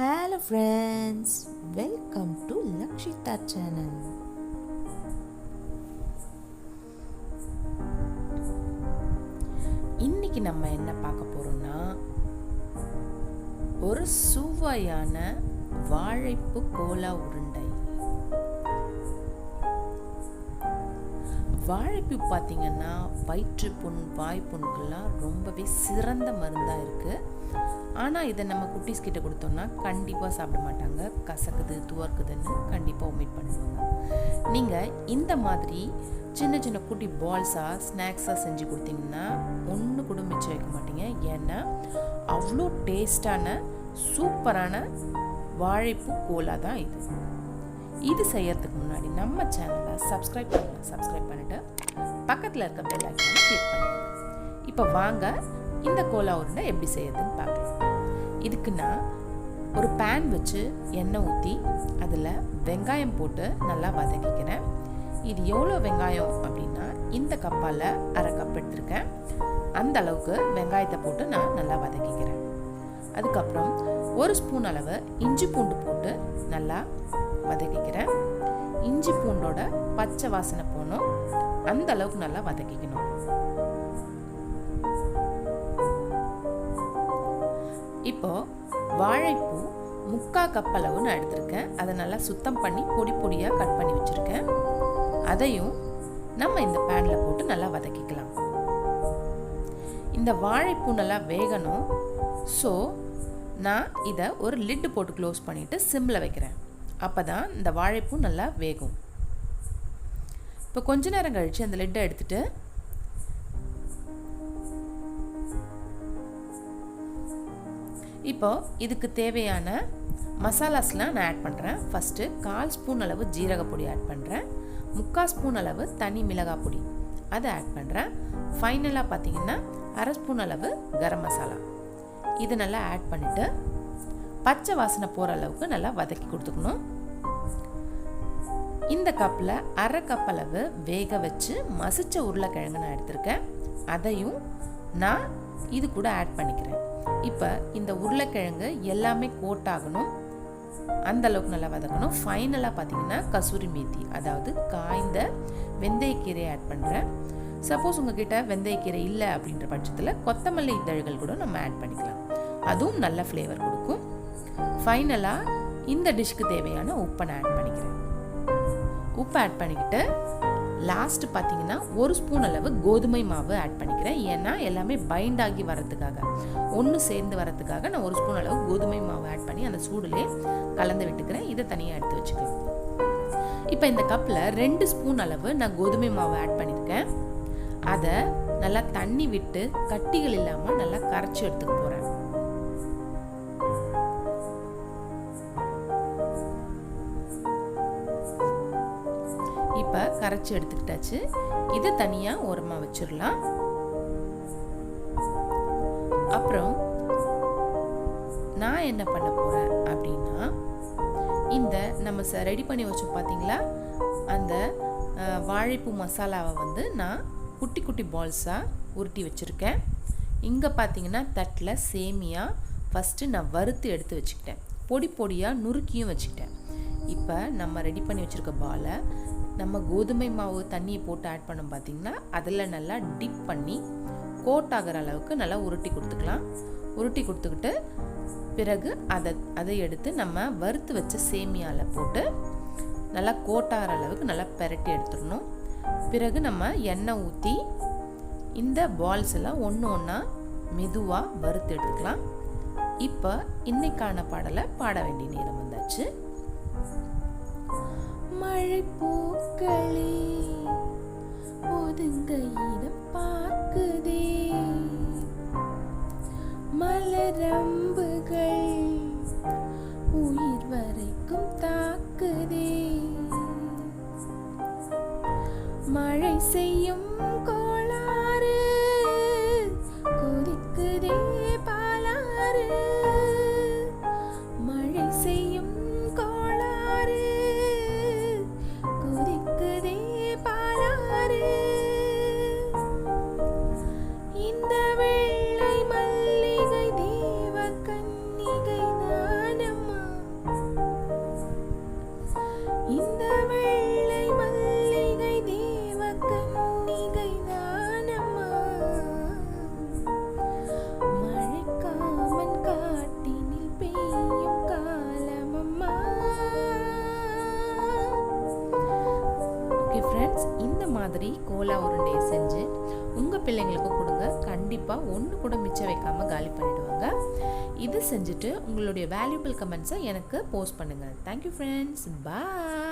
Hello friends, welcome to Lakshita channel. இன்னைக்கு நம்ம என்ன பார்க்க போறோம்னா ஒரு சுவையான வாழைப்பூ கோலா உருண்டை. வாழைப்பூ பார்த்தீங்கன்னா வயிற்றுப்புண் வாய்ப்புண்கள்லாம் ரொம்பவே சிறந்த மருந்தாக இருக்குது. ஆனால் இதை நம்ம குட்டீஸ் கிட்ட கொடுத்தோம்னா கண்டிப்பாக சாப்பிட மாட்டாங்க. கசக்குது துவர்க்குதுன்னு கண்டிப்பாக ஒமிட் பண்ணுவாங்க. நீங்கள் இந்த மாதிரி சின்ன சின்ன குட்டி பால்ஸாக ஸ்நாக்ஸாக செஞ்சு கொடுத்தீங்கன்னா ஒன்று கூட மிச்சம் வைக்க மாட்டீங்க. ஏன்னா அவ்வளோ டேஸ்டான சூப்பரான வாழைப்பூ கோலா தான் இது. இது செய்யறதுக்கு முன்னாடி நம்ம சேனலை சப்ஸ்கிரைப் பண்ணிட்டு பக்கத்தில் இருக்க பெல் ஐகானை கிளிக் பண்ணுங்க. இப்போ வாங்க இந்த கோலா உருண்டை எப்படி செய்யறதுன்னு பார்க்கலாம். இதுக்கு நான் ஒரு பேன் வச்சு எண்ணெய் ஊற்றி அதில் வெங்காயம் போட்டு நல்லா வதக்கிக்கிறேன். இது எவ்வளோ வெங்காயம் அப்படின்னா இந்த கப்பால் அரை கப் எடுத்துருக்கேன். அந்த அளவுக்கு வெங்காயத்தை போட்டு நான் நல்லா வதக்கிக்கிறேன். அதுக்கப்புறம் ஒரு ஸ்பூன் அளவு இஞ்சி பூண்டு போட்டு நல்லா வதக்கிக்கிறேன். இஞ்சி பூண்டோட பச்சை வாசனை போகணும், அந்த அளவுக்கு நல்லா வதக்கிக்கணும். இப்போ வாழைப்பூ 3/4 கப் அளவு நான் எடுத்திருக்கேன். அதை நல்லா சுத்தம் பண்ணி பொடி பொடியாக கட் பண்ணி வச்சுருக்கேன். அதையும் நம்ம இந்த பேனில் போட்டு நல்லா வதக்கிக்கலாம். இந்த வாழைப்பூ நல்லா வேகணும். ஸோ நான் இதை ஒரு லிட்டு போட்டு க்ளோஸ் பண்ணிவிட்டு சிம்மில் வைக்கிறேன். அப்போ தான் இந்த வாழைப்பூ நல்லா வேகும். இப்போ கொஞ்ச நேரம் கழித்து அந்த லிட்டை எடுத்துட்டு இப்போ இதுக்கு தேவையான மசாலாஸ்லாம் நான் ஆட் பண்ணுறேன். ஃபஸ்ட்டு 1/4 ஸ்பூன் அளவு ஜீரகப்பொடி ஆட் பண்ணுறேன். 3/4 ஸ்பூன் அளவு தனி மிளகாய் பொடி அதை ஆட் பண்ணுறேன். ஃபைனலாக பார்த்தீங்கன்னா 1/2 ஸ்பூன் அளவு கரம் மசாலா இது நல்லா ஆட் பண்ணிவிட்டு பச்சை வாசனை போகிற அளவுக்கு நல்லா வதக்கி கொடுத்துக்கணும். இந்த கப்பில் 1/2 கப் அளவு வேக வச்சு மசிச்ச உருளைக்கிழங்கு நான் எடுத்திருக்கேன். அதையும் நான் இது கூட ஆட் பண்ணிக்கிறேன். இப்போ இந்த உருளைக்கிழங்கு எல்லாமே கோட் ஆகணும், அந்த அளவுக்கு நல்லா வதக்கணும். ஃபைனலாக பார்த்தீங்கன்னா கசூரி மேத்தி, அதாவது காய்ந்த வெந்தயக்கீரையை ஆட் பண்ணுறேன். சப்போஸ் உங்ககிட்ட வெந்தயக்கீரை இல்லை அப்படின்ற பட்சத்தில் கொத்தமல்லி இதழ்கள் கூட நம்ம ஆட் பண்ணிக்கலாம். அதுவும் நல்ல ஃப்ளேவர் கொடுக்கும். ஃபைனலாக இந்த டிஷ்க்கு தேவையான உப்பை நான் ஆட் பண்ணிக்கிறேன். உப்பு ஆட் பண்ணிக்கிட்டு லாஸ்ட் பார்த்தீங்கன்னா 1 ஸ்பூன் அளவு கோதுமை மாவு ஆட் பண்ணிக்கிறேன். ஏன்னா எல்லாமே பைண்ட் ஆகி வரதுக்காக, ஒன்று சேர்ந்து வரதுக்காக நான் 1 ஸ்பூன் அளவு கோதுமை மாவு ஆட் பண்ணி அந்த சூடுலே கலந்து விட்டுக்கிறேன். இதை தனியாக எடுத்து வச்சுக்கலாம். இப்போ இந்த கப்பில் 2 ஸ்பூன் அளவு நான் கோதுமை மாவு ஆட் பண்ணியிருக்கேன். அதை நல்லா தண்ணி விட்டு கட்டிகள் இல்லாமல் நல்லா கரைச்சி எடுத்துக்க போகிறேன். இப்போ கரைச்சி எடுத்துக்கிட்டாச்சு. இதை தனியாக ஓரமாக வச்சிடலாம். அப்புறம் நான் என்ன பண்ண போகிறேன் அப்படின்னா, இந்த நம்ம ரெடி பண்ணி வச்சோம் பார்த்தீங்களா, அந்த வாழைப்பூ மசாலாவை வந்து நான் குட்டி குட்டி பால்ஸாக உருட்டி வச்சுருக்கேன். இங்கே பார்த்தீங்கன்னா தட்டில் சேமியா ஃபஸ்ட்டு நான் வறுத்து எடுத்து வச்சுக்கிட்டேன். பொடி பொடியாக நுறுக்கியும் வச்சுக்கிட்டேன். இப்போ நம்ம ரெடி பண்ணி வச்சுருக்க பாலை நம்ம கோதுமை மாவு தண்ணியை போட்டு ஆட் பண்ணோம் பார்த்தீங்கன்னா, அதில் நல்லா டிப் பண்ணி கோட் ஆகிற அளவுக்கு நல்லா உருட்டி கொடுத்துக்கலாம். உருட்டி கொடுத்துக்கிட்டு பிறகு அதை எடுத்து நம்ம வறுத்து வச்ச சேமியாவில் போட்டு நல்லா கோட் ஆகிற அளவுக்கு நல்லா பெரட்டி எடுத்துடணும். பிறகு நம்ம எண்ணெய் ஊற்றி இந்த பால்ஸ் எல்லாம் ஒன்று ஒன்றா மெதுவாக வறுத்து எடுத்துக்கலாம். இப்போ இன்னைக்கான பாடலை பாட வேண்டிய நேரம் வந்தாச்சு. மழை பூக்களே ஒதுங்க இடம் பார்க்குதே, மலரம்புகள் உயிர் வரைக்கும் தாக்குதே, மழை செய்யும் கோளாறு கொதிக்குதே பாலாறு, மழை செய்யும் கோளாறு கொதிக்குதே பாலாறு, இந்த வெள்ளை மல்லிகை தேவக்கன் மாதிரி கோலா உருண்டையை செஞ்சு உங்கள் பிள்ளைங்களுக்கு கொடுங்க. கண்டிப்பாக ஒன்று கூட மிச்சம் வைக்காமல் காலி பண்ணிவிடுவாங்க. இது செஞ்சுட்டு உங்களுடைய வேல்யூபிள் கமெண்ட்ஸை எனக்கு போஸ்ட் பண்ணுங்கள். தேங்க்யூ ஃப்ரெண்ட்ஸ், பாய்.